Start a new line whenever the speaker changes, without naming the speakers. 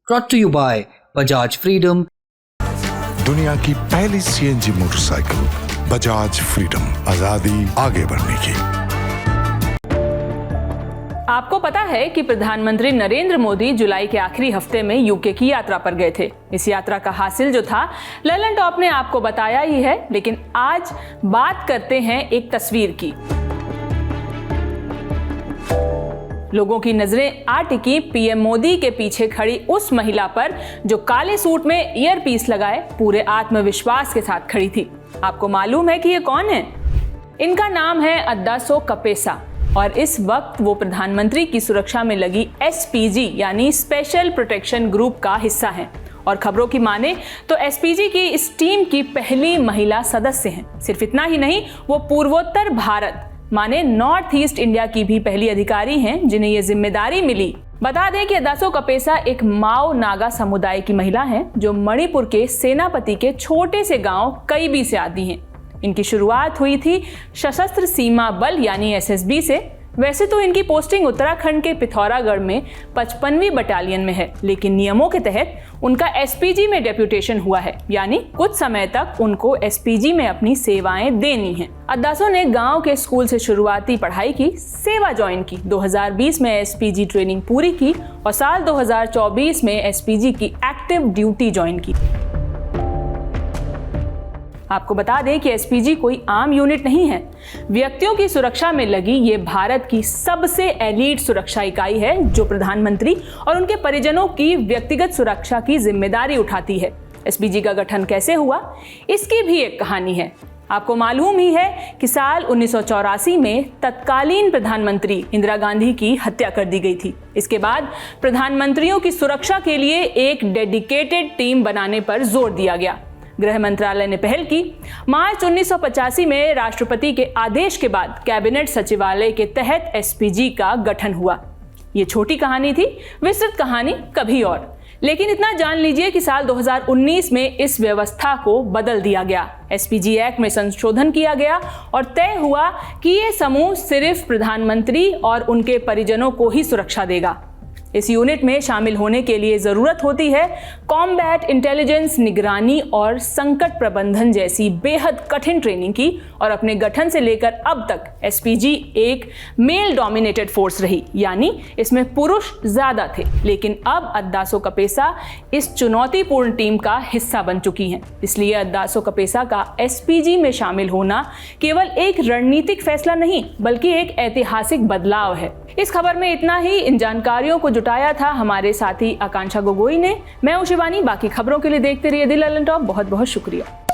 brought to you by Bajaj Freedom।
दुनिया की पहली सीएनजी मोटरसाइकिल बजाज फ्रीडम, आजादी आगे बढ़ने की।
आपको पता है कि प्रधानमंत्री नरेंद्र मोदी जुलाई के आखिरी हफ्ते में यूके की यात्रा पर गए थे। इस यात्रा का हासिल जो था ललन टॉप ने आपको बताया ही है, लेकिन आज बात करते हैं एक तस्वीर की। लोगों की नजरें आ टिकी पीएम मोदी के पीछे खड़ी उस महिला पर जो काले सूट में ईयरपीस लगाए पूरे आत्मविश्वास के साथ खड़ी थी। आपको मालूम है कि ये कौन है? इनका नाम है अद्दासो कपेसा और इस वक्त वो प्रधानमंत्री की सुरक्षा में लगी एसपीजी यानी स्पेशल प्रोटेक्शन ग्रुप का हिस्सा हैं। और खबरों की माने तो एसपीजी की इस टीम की पहली महिला सदस्य हैं। सिर्फ इतना ही नहीं, वो पूर्वोत्तर भारत माने नॉर्थ ईस्ट इंडिया की भी पहली अधिकारी हैं जिन्हें ये जिम्मेदारी मिली। बता दें कि अद्दासो कपेसा एक माओ नागा समुदाय की महिला हैं जो मणिपुर के सेनापति के छोटे से गांव कैबी से आती हैं। इनकी शुरुआत हुई थी सशस्त्र सीमा बल यानी एसएसबी से। वैसे तो इनकी पोस्टिंग उत्तराखंड के पिथौरागढ़ में 55वीं बटालियन में है, लेकिन नियमों के तहत उनका एसपीजी में डेप्यूटेशन हुआ है, यानी कुछ समय तक उनको एसपीजी में अपनी सेवाएं देनी हैं। अद्दासो ने गांव के स्कूल से शुरुआती पढ़ाई की, सेवा ज्वाइन की, 2020 में एसपीजी ट्रेनिंग पूरी की और साल 2024 में एसपीजी की एक्टिव ड्यूटी ज्वाइन की। आपको बता दें कि एसपीजी कोई आम यूनिट नहीं है। व्यक्तियों की सुरक्षा में लगी ये भारत की सबसे एलीट सुरक्षा इकाई है जो प्रधानमंत्री और उनके परिजनों की व्यक्तिगत सुरक्षा की जिम्मेदारी उठाती है। एसपीजी का गठन कैसे हुआ, इसकी भी एक कहानी है। आपको मालूम ही है कि साल 1984 में तत्कालीन प्रधानमंत्री इंदिरा गांधी की हत्या कर दी गई थी। इसके बाद प्रधानमंत्रियों की सुरक्षा के लिए एक डेडिकेटेड टीम बनाने पर जोर दिया गया। गृह मंत्रालय ने पहल की। मार्च 1985 में राष्ट्रपति के आदेश के बाद कैबिनेट सचिवालय के तहत एसपीजी का गठन हुआ। ये छोटी कहानी थी, विस्तृत कहानी कभी और। लेकिन इतना जान लीजिए कि साल 2019 में इस व्यवस्था को बदल दिया गया। एसपीजी एक्ट में संशोधन किया गया और तय हुआ कि ये समूह सिर्फ प्रधानमंत्री और उनके परिजनों को ही सुरक्षा देगा। इस यूनिट में शामिल होने के लिए जरूरत होती है कॉम्बैट इंटेलिजेंस, निगरानी और संकट प्रबंधन जैसी बेहद कठिन ट्रेनिंग की। और अपने गठन से लेकर अब तक एसपीजी एक मेल डोमिनेटेड फोर्स रही, यानी इसमें पुरुष ज्यादा थे। लेकिन अब अद्दासो कपेसा इस चुनौतीपूर्ण टीम का हिस्सा बन चुकी हैं। इसलिए अद्दासो कपेसा का एसपीजी में शामिल होना केवल एक रणनीतिक फैसला नहीं बल्कि एक ऐतिहासिक बदलाव है। इस खबर में इतना ही। इन जानकारियों को जुटाया था हमारे साथी आकांक्षा गोगोई ने। मैं हूं शिवानी। बाकी खबरों के लिए देखते रहिए द ललन टॉप। बहुत बहुत शुक्रिया।